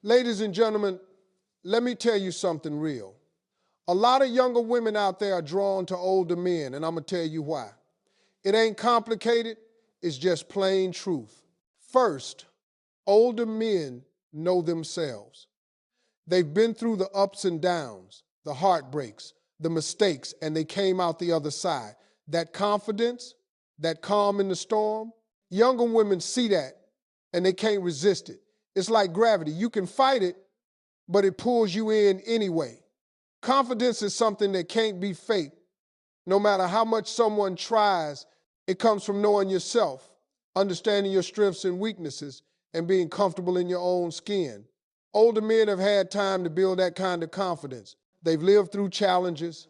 Ladies and gentlemen, let me tell you something real. A lot of younger women out there are drawn to older men, and I'm going to tell you why. It ain't complicated, it's just plain truth. First, older men know themselves. They've been through the ups and downs, the heartbreaks, the mistakes, and they came out the other side. That confidence, that calm in the storm, younger women see that and they can't resist it. It's like gravity. You can fight it, but it pulls you in anyway. Confidence is something that can't be faked. No matter how much someone tries, it comes from knowing yourself, understanding your strengths and weaknesses, and being comfortable in your own skin. Older men have had time to build that kind of confidence. They've lived through challenges,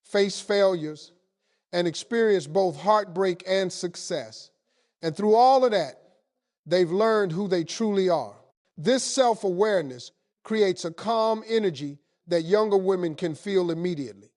faced failures, and experienced both heartbreak and success. And through all of that, they've learned who they truly are. This self-awareness creates a calm energy that younger women can feel immediately.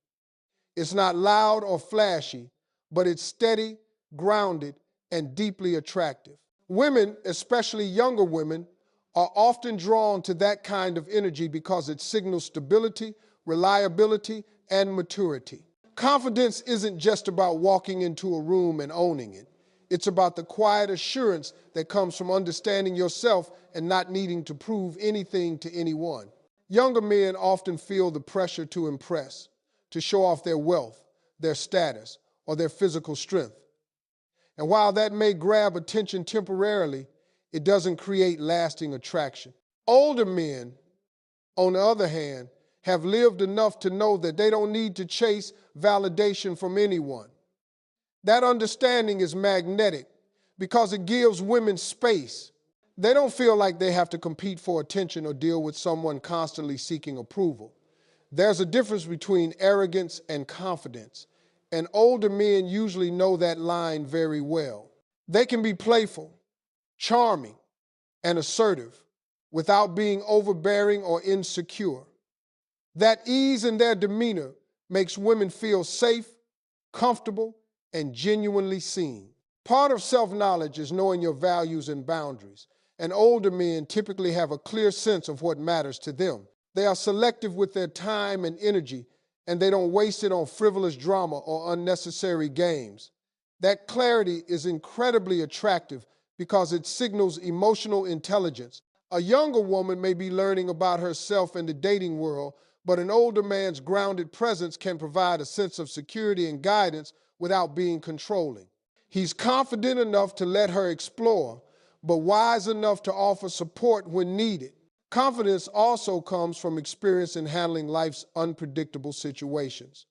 It's not loud or flashy, but it's steady, grounded, and deeply attractive. Women, especially younger women, are often drawn to that kind of energy because it signals stability, reliability, and maturity. Confidence isn't just about walking into a room and owning it. It's about the quiet assurance that comes from understanding yourself and not needing to prove anything to anyone. Younger men often feel the pressure to impress, to show off their wealth, their status, or their physical strength. And while that may grab attention temporarily, it doesn't create lasting attraction. Older men, on the other hand, have lived enough to know that they don't need to chase validation from anyone. That understanding is magnetic because it gives women space. They don't feel like they have to compete for attention or deal with someone constantly seeking approval. There's a difference between arrogance and confidence, and older men usually know that line very well. They can be playful, charming, and assertive without being overbearing or insecure. That ease in their demeanor makes women feel safe, comfortable, and genuinely seen. Part of self-knowledge is knowing your values and boundaries, and older men typically have a clear sense of what matters to them. They are selective with their time and energy, and they don't waste it on frivolous drama or unnecessary games. That clarity is incredibly attractive because it signals emotional intelligence. A younger woman may be learning about herself in the dating world, but an older man's grounded presence can provide a sense of security and guidance without being controlling. He's confident enough to let her explore, but wise enough to offer support when needed. Confidence also comes from experience in handling life's unpredictable situations.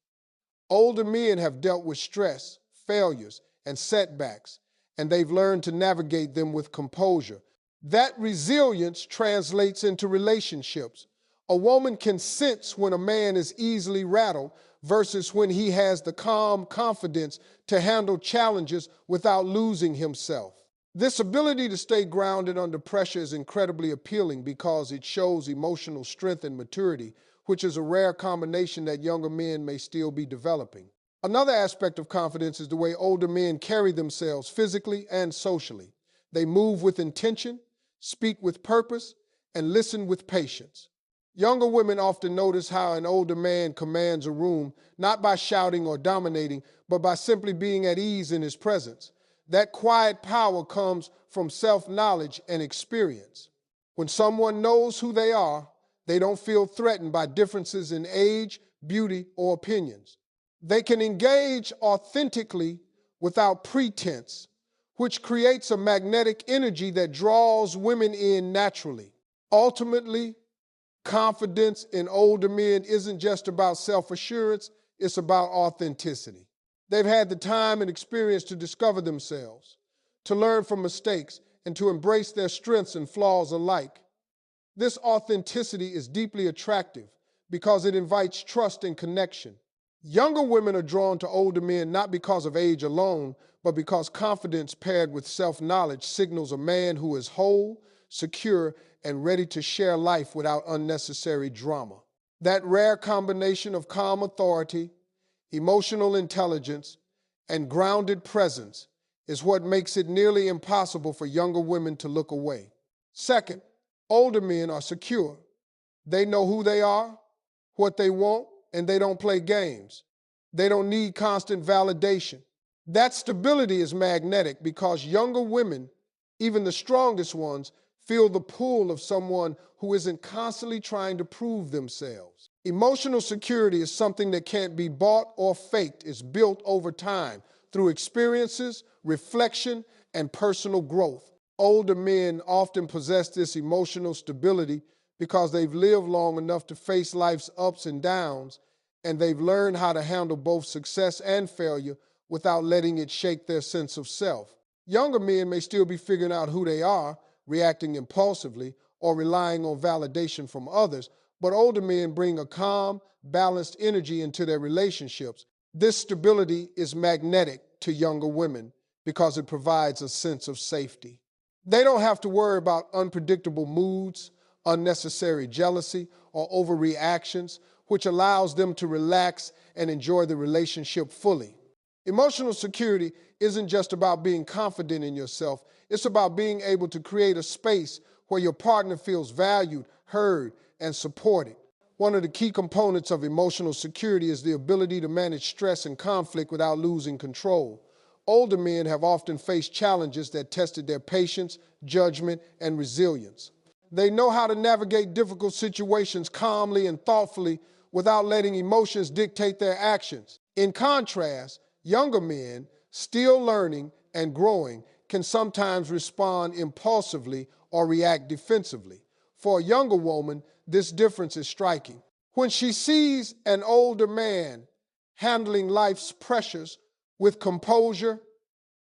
Older men have dealt with stress, failures, and setbacks, and they've learned to navigate them with composure. That resilience translates into relationships. A woman can sense when a man is easily rattled versus when he has the calm confidence to handle challenges without losing himself. This ability to stay grounded under pressure is incredibly appealing because it shows emotional strength and maturity, which is a rare combination that younger men may still be developing. Another aspect of confidence is the way older men carry themselves physically and socially. They move with intention, speak with purpose, and listen with patience. Younger women often notice how an older man commands a room, not by shouting or dominating, but by simply being at ease in his presence. That quiet power comes from self-knowledge and experience. When someone knows who they are, they don't feel threatened by differences in age, beauty, or opinions. They can engage authentically without pretense, which creates a magnetic energy that draws women in naturally. Ultimately, confidence in older men isn't just about self-assurance, it's about authenticity. They've had the time and experience to discover themselves, to learn from mistakes, and to embrace their strengths and flaws alike. This authenticity is deeply attractive because it invites trust and connection. Younger women are drawn to older men not because of age alone, but because confidence paired with self-knowledge signals a man who is whole, secure, and ready to share life without unnecessary drama. That rare combination of calm authority, emotional intelligence, and grounded presence is what makes it nearly impossible for younger women to look away. Second, Older men are secure. They know who they are, what they want, and they don't play games. They don't need constant validation. That stability is magnetic because younger women, even the strongest ones, feel the pull of someone who isn't constantly trying to prove themselves. Emotional security is something that can't be bought or faked. It's built over time through experiences, reflection, and personal growth. Older men often possess this emotional stability because they've lived long enough to face life's ups and downs, and they've learned how to handle both success and failure without letting it shake their sense of self. Younger men may still be figuring out who they are, reacting impulsively, or relying on validation from others, but older men bring a calm, balanced energy into their relationships. This stability is magnetic to younger women because it provides a sense of safety. They don't have to worry about unpredictable moods, unnecessary jealousy, or overreactions, which allows them to relax and enjoy the relationship fully. Emotional security isn't just about being confident in yourself. It's about being able to create a space where your partner feels valued, heard, and supported. One of the key components of emotional security is the ability to manage stress and conflict without losing control. Older men have often faced challenges that tested their patience, judgment, and resilience. They know how to navigate difficult situations calmly and thoughtfully without letting emotions dictate their actions. In contrast, younger men, still learning and growing, can sometimes respond impulsively or react defensively. For a younger woman, this difference is striking. When she sees an older man handling life's pressures with composure,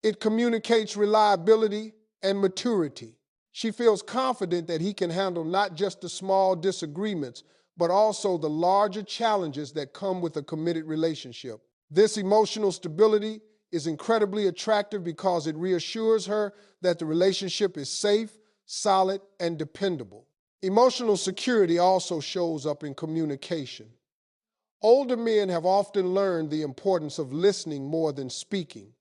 it communicates reliability and maturity. She feels confident that he can handle not just the small disagreements, but also the larger challenges that come with a committed relationship. This emotional stability is incredibly attractive because it reassures her that the relationship is safe, solid, and dependable. Emotional security also shows up in communication. Older men have often learned the importance of listening more than speaking,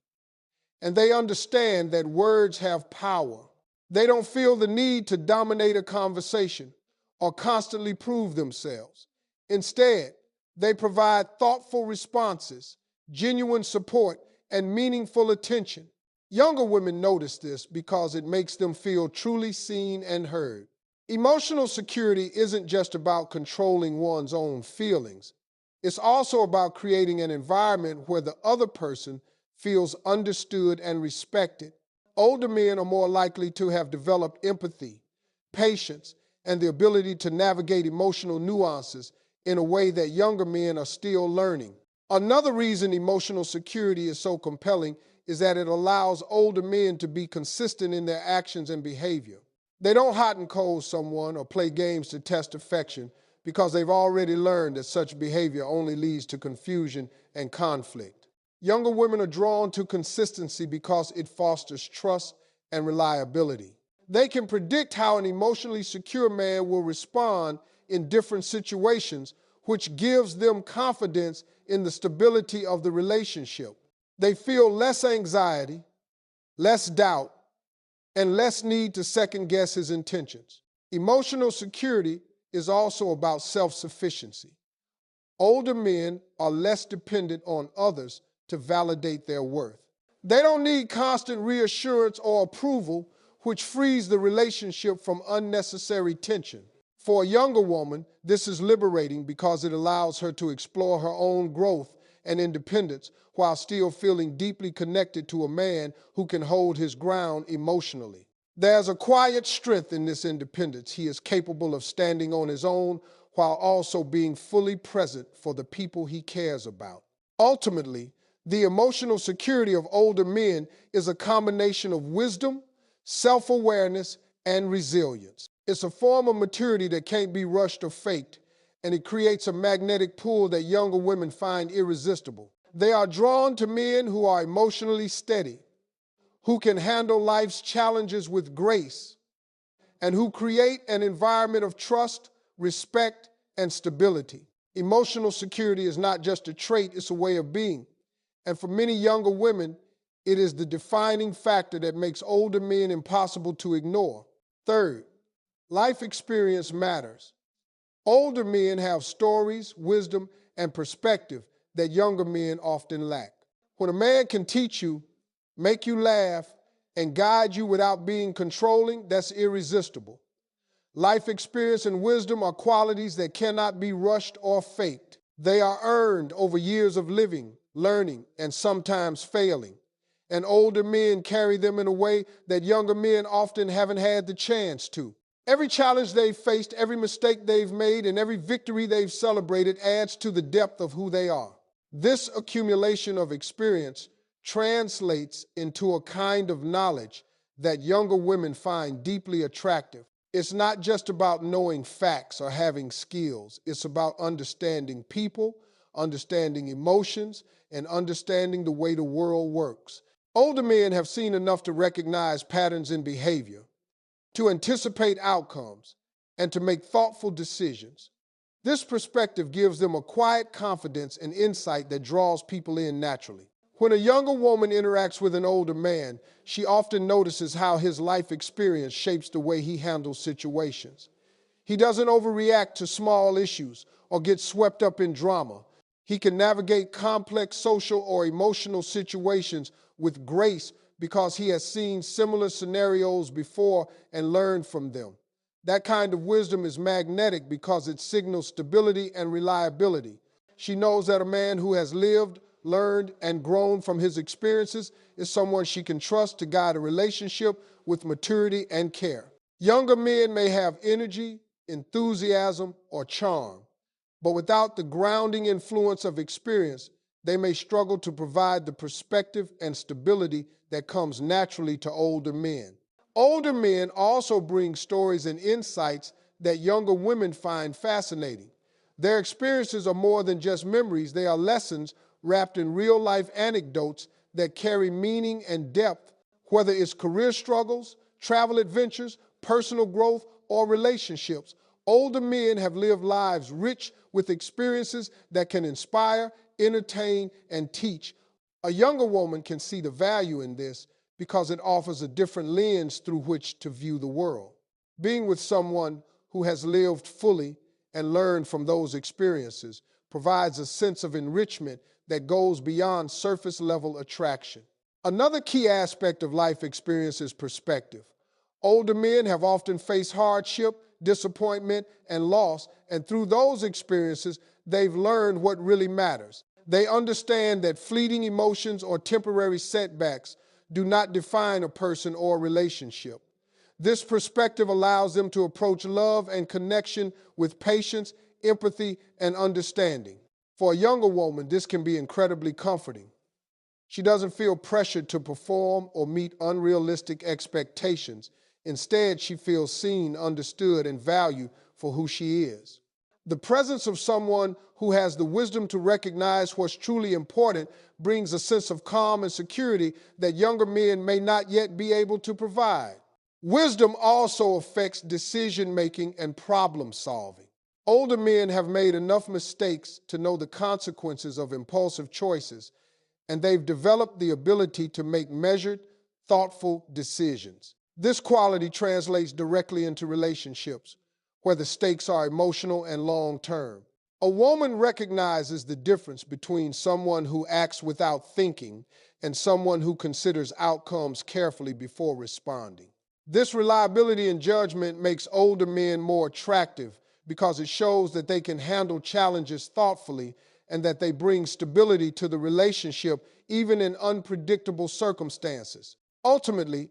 and they understand that words have power. They don't feel the need to dominate a conversation or constantly prove themselves. Instead, they provide thoughtful responses, genuine support, and meaningful attention. Younger women notice this because it makes them feel truly seen and heard. Emotional security isn't just about controlling one's own feelings. It's also about creating an environment where the other person feels understood and respected. Older men are more likely to have developed empathy, patience, and the ability to navigate emotional nuances in a way that younger men are still learning. Another reason emotional security is so compelling is that it allows older men to be consistent in their actions and behavior. They don't hot and cold someone or play games to test affection because they've already learned that such behavior only leads to confusion and conflict. Younger women are drawn to consistency because it fosters trust and reliability. They can predict how an emotionally secure man will respond in different situations, which gives them confidence in the stability of the relationship. They feel less anxiety, less doubt, and less need to second guess his intentions. Emotional security is also about self-sufficiency. Older men are less dependent on others to validate their worth. They don't need constant reassurance or approval, which frees the relationship from unnecessary tension. For a younger woman, this is liberating because it allows her to explore her own growth and independence while still feeling deeply connected to a man who can hold his ground emotionally. There's a quiet strength in this independence. He is capable of standing on his own while also being fully present for the people he cares about. Ultimately, the emotional security of older men is a combination of wisdom, self-awareness, and resilience. It's a form of maturity that can't be rushed or faked, and it creates a magnetic pull that younger women find irresistible. They are drawn to men who are emotionally steady, who can handle life's challenges with grace, and who create an environment of trust, respect, and stability. Emotional security is not just a trait, it's a way of being. And for many younger women, it is the defining factor that makes older men impossible to ignore. Third, Life experience matters. Older men have stories, wisdom, and perspective that younger men often lack. When a man can teach you, make you laugh, and guide you without being controlling, that's irresistible. Life experience and wisdom are qualities that cannot be rushed or faked. They are earned over years of living, learning, and sometimes failing. And older men carry them in a way that younger men often haven't had the chance to. Every challenge they've faced, every mistake they've made, and every victory they've celebrated adds to the depth of who they are. This accumulation of experience translates into a kind of knowledge that younger women find deeply attractive. It's not just about knowing facts or having skills. It's about understanding people, understanding emotions, and understanding the way the world works. Older men have seen enough to recognize patterns in behavior, to anticipate outcomes, and to make thoughtful decisions. This perspective gives them a quiet confidence and insight that draws people in naturally. When a younger woman interacts with an older man, she often notices how his life experience shapes the way he handles situations. He doesn't overreact to small issues or get swept up in drama. He can navigate complex social or emotional situations with grace because he has seen similar scenarios before and learned from them. That kind of wisdom is magnetic because it signals stability and reliability. She knows that a man who has lived, learned, and grown from his experiences is someone she can trust to guide a relationship with maturity and care. Younger men may have energy, enthusiasm, or charm, but without the grounding influence of experience, they may struggle to provide the perspective and stability that comes naturally to older men. Older men also bring stories and insights that younger women find fascinating. Their experiences are more than just memories, they are lessons wrapped in real-life anecdotes that carry meaning and depth, whether it's career struggles, travel adventures, personal growth, or relationships. Older men have lived lives rich with experiences that can inspire, entertain, and teach. A younger woman can see the value in this because it offers a different lens through which to view the world. Being with someone who has lived fully and learned from those experiences provides a sense of enrichment that goes beyond surface-level attraction. Another key aspect of life experience is perspective. Older men have often faced hardship, disappointment, and loss, and through those experiences, they've learned what really matters. They understand that fleeting emotions or temporary setbacks do not define a person or a relationship. This perspective allows them to approach love and connection with patience, empathy, and understanding. For a younger woman, this can be incredibly comforting. She doesn't feel pressured to perform or meet unrealistic expectations. Instead, she feels seen, understood, and valued for who she is. The presence of someone who has the wisdom to recognize what's truly important brings a sense of calm and security that younger men may not yet be able to provide. Wisdom also affects decision-making and problem-solving. Older men have made enough mistakes to know the consequences of impulsive choices, and they've developed the ability to make measured, thoughtful decisions. This quality translates directly into relationships, where the stakes are emotional and long-term. A woman recognizes the difference between someone who acts without thinking and someone who considers outcomes carefully before responding. This reliability in judgment makes older men more attractive because it shows that they can handle challenges thoughtfully and that they bring stability to the relationship even in unpredictable circumstances. Ultimately,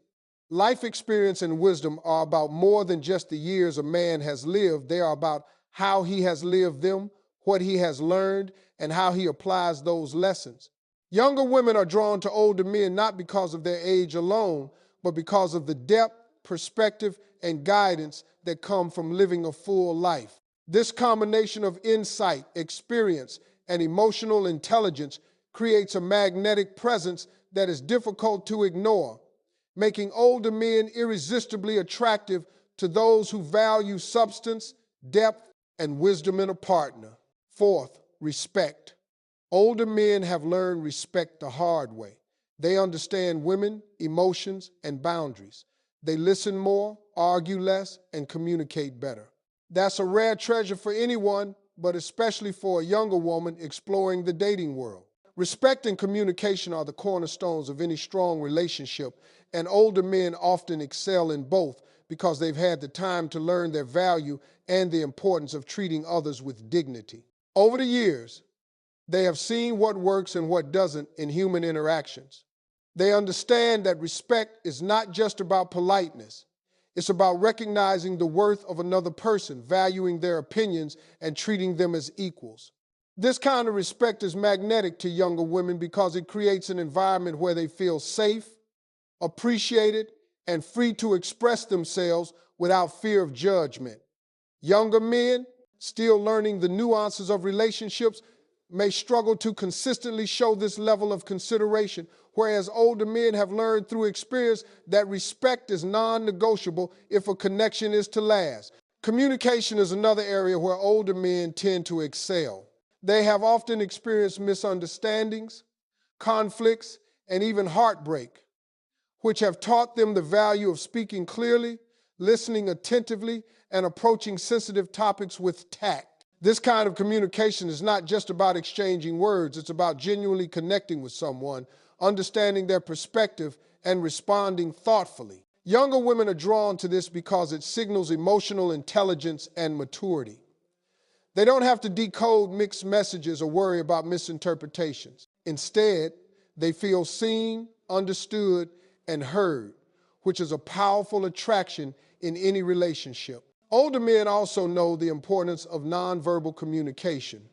life experience and wisdom are about more than just the years a man has lived. They are about how he has lived them, what he has learned, and how he applies those lessons. Younger women are drawn to older men not because of their age alone, but because of the depth, perspective, and guidance that come from living a full life. This combination of insight, experience, and emotional intelligence creates a magnetic presence that is difficult to ignore, making older men irresistibly attractive to those who value substance, depth, and wisdom in a partner. Fourth, respect. Older men have learned respect the hard way. They understand women, emotions, and boundaries. They listen more, argue less, and communicate better. That's a rare treasure for anyone, but especially for a younger woman exploring the dating world. Respect and communication are the cornerstones of any strong relationship, and older men often excel in both because they've had the time to learn their value and the importance of treating others with dignity. Over the years, they have seen what works and what doesn't in human interactions. They understand that respect is not just about politeness. It's about recognizing the worth of another person, valuing their opinions, and treating them as equals. This kind of respect is magnetic to younger women because it creates an environment where they feel safe, appreciated, and free to express themselves without fear of judgment. Younger men, still learning the nuances of relationships, may struggle to consistently show this level of consideration, whereas older men have learned through experience that respect is non-negotiable if a connection is to last. Communication is another area where older men tend to excel. They have often experienced misunderstandings, conflicts, and even heartbreak, which have taught them the value of speaking clearly, listening attentively, and approaching sensitive topics with tact. This kind of communication is not just about exchanging words, it's about genuinely connecting with someone, understanding their perspective, and responding thoughtfully. Younger women are drawn to this because it signals emotional intelligence and maturity. They don't have to decode mixed messages or worry about misinterpretations. Instead, they feel seen, understood, and heard, which is a powerful attraction in any relationship. Older men also know the importance of nonverbal communication.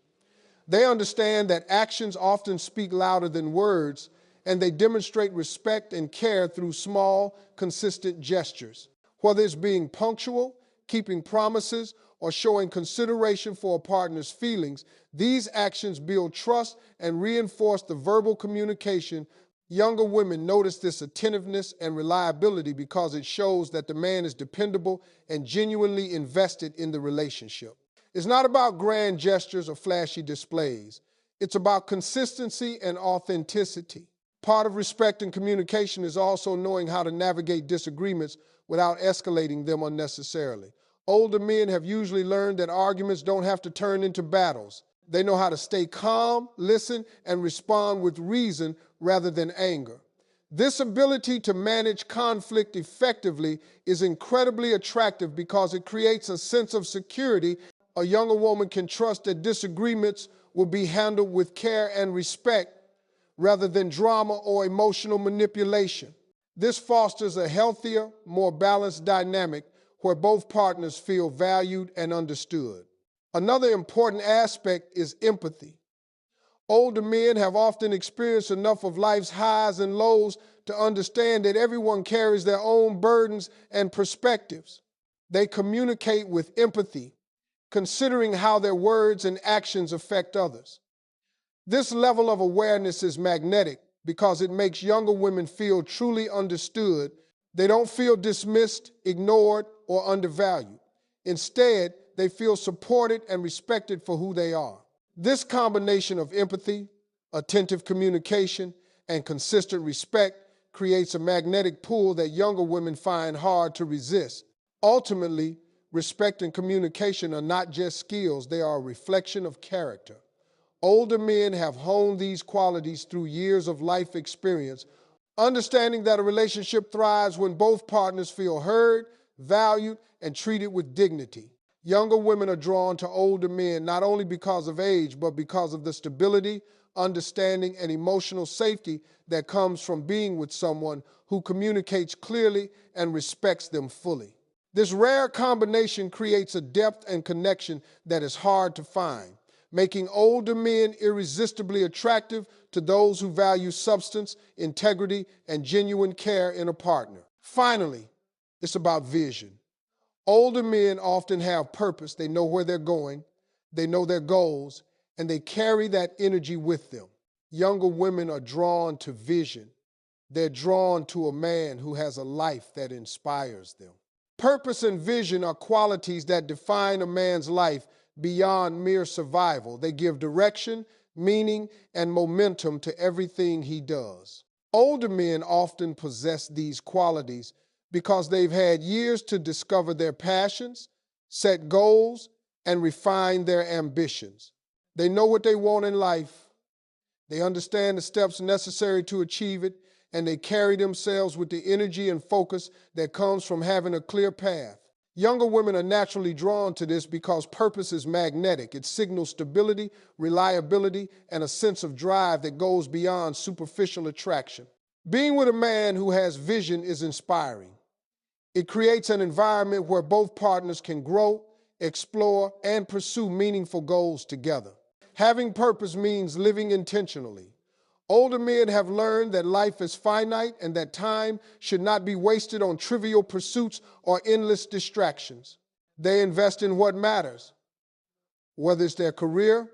They understand that actions often speak louder than words, and they demonstrate respect and care through small, consistent gestures. Whether it's being punctual, keeping promises, or showing consideration for a partner's feelings, these actions build trust and reinforce the verbal communication. Younger women notice this attentiveness and reliability because it shows that the man is dependable and genuinely invested in the relationship. It's not about grand gestures or flashy displays. It's about consistency and authenticity. Part of respect and communication is also knowing how to navigate disagreements without escalating them unnecessarily. Older men have usually learned that arguments don't have to turn into battles. They know how to stay calm, listen, and respond with reason rather than anger. This ability to manage conflict effectively is incredibly attractive because it creates a sense of security. A younger woman can trust that disagreements will be handled with care and respect rather than drama or emotional manipulation. This fosters a healthier, more balanced dynamic where both partners feel valued and understood. Another important aspect is empathy. Older men have often experienced enough of life's highs and lows to understand that everyone carries their own burdens and perspectives. They communicate with empathy, considering how their words and actions affect others. This level of awareness is magnetic because it makes younger women feel truly understood. They don't feel dismissed, ignored, or undervalued. Instead, they feel supported and respected for who they are. This combination of empathy, attentive communication, and consistent respect creates a magnetic pull that younger women find hard to resist. Ultimately, respect and communication are not just skills, they are a reflection of character. Older men have honed these qualities through years of life experience, understanding that a relationship thrives when both partners feel heard, valued, and treated with dignity. Younger women are drawn to older men not only because of age, but because of the stability, understanding, and emotional safety that comes from being with someone who communicates clearly and respects them fully. This rare combination creates a depth and connection that is hard to find, making older men irresistibly attractive to those who value substance, integrity, and genuine care in a partner. Finally, it's about vision. Older men often have purpose. They know where they're going, they know their goals, and they carry that energy with them. Younger women are drawn to vision. They're drawn to a man who has a life that inspires them. Purpose and vision are qualities that define a man's life beyond mere survival. They give direction, meaning, and momentum to everything he does. Older men often possess these qualities because they've had years to discover their passions, set goals, and refine their ambitions. They know what they want in life. They understand the steps necessary to achieve it, and they carry themselves with the energy and focus that comes from having a clear path. Younger women are naturally drawn to this because purpose is magnetic. It signals stability, reliability, and a sense of drive that goes beyond superficial attraction. Being with a man who has vision is inspiring. It creates an environment where both partners can grow, explore, and pursue meaningful goals together. Having purpose means living intentionally. Older men have learned that life is finite and that time should not be wasted on trivial pursuits or endless distractions. They invest in what matters, whether it's their career,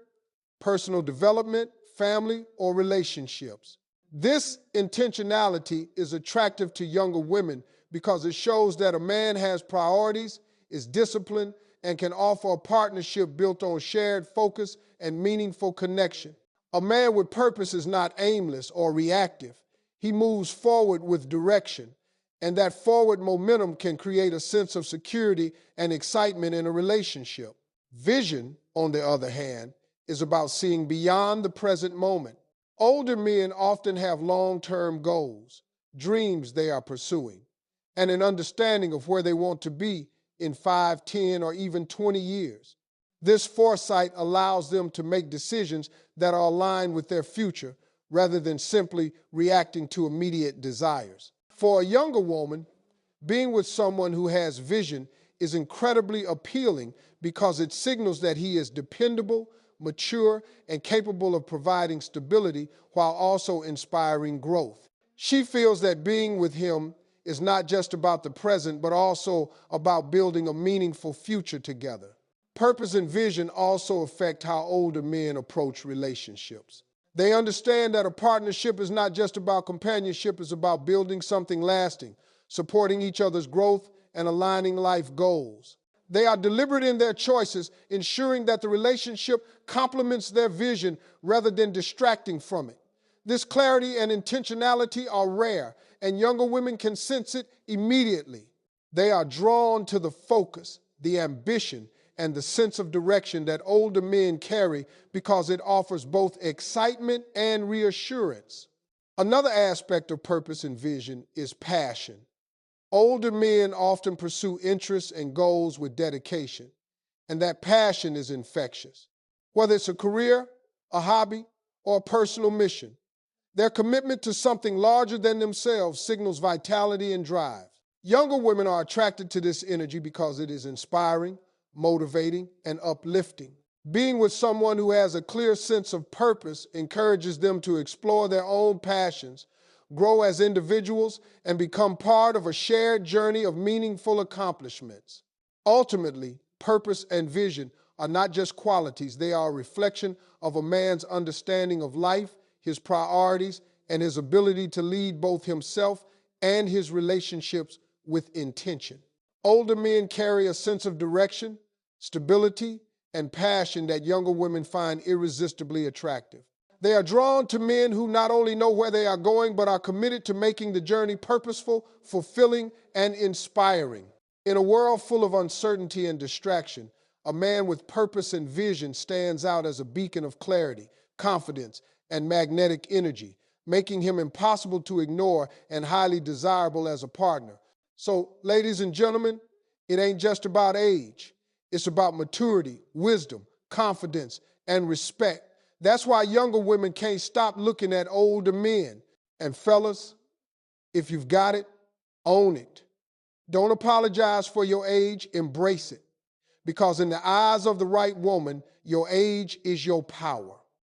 personal development, family, or relationships. This intentionality is attractive to younger women because it shows that a man has priorities, is disciplined, and can offer a partnership built on shared focus and meaningful connection. A man with purpose is not aimless or reactive. He moves forward with direction, and that forward momentum can create a sense of security and excitement in a relationship. Vision, on the other hand, is about seeing beyond the present moment. Older men often have long-term goals, dreams they are pursuing, and an understanding of where they want to be in 5, 10, or even 20 years. This foresight allows them to make decisions that are aligned with their future rather than simply reacting to immediate desires. For a younger woman, being with someone who has vision is incredibly appealing because it signals that he is dependable, mature, and capable of providing stability while also inspiring growth. She feels that being with him is not just about the present, but also about building a meaningful future together. Purpose and vision also affect how older men approach relationships. They understand that a partnership is not just about companionship, it's about building something lasting, supporting each other's growth, and aligning life goals. They are deliberate in their choices, ensuring that the relationship complements their vision rather than distracting from it. This clarity and intentionality are rare, and younger women can sense it immediately. They are drawn to the focus, the ambition, and the sense of direction that older men carry because it offers both excitement and reassurance. Another aspect of purpose and vision is passion. Older men often pursue interests and goals with dedication, and that passion is infectious. Whether it's a career, a hobby, or a personal mission, their commitment to something larger than themselves signals vitality and drive. Younger women are attracted to this energy because it is inspiring, motivating, and uplifting. Being with someone who has a clear sense of purpose encourages them to explore their own passions, grow as individuals, and become part of a shared journey of meaningful accomplishments. Ultimately, purpose and vision are not just qualities, they are a reflection of a man's understanding of life, his priorities, and his ability to lead both himself and his relationships with intention. Older men carry a sense of direction, stability, and passion that younger women find irresistibly attractive. They are drawn to men who not only know where they are going, but are committed to making the journey purposeful, fulfilling, and inspiring. In a world full of uncertainty and distraction, a man with purpose and vision stands out as a beacon of clarity, confidence, and magnetic energy, making him impossible to ignore and highly desirable as a partner. So, ladies and gentlemen, it ain't just about age. It's about maturity, wisdom, confidence, and respect. That's why younger women can't stop looking at older men. And fellas, if you've got it, own it. Don't apologize for your age, embrace it. Because in the eyes of the right woman, your age is your power.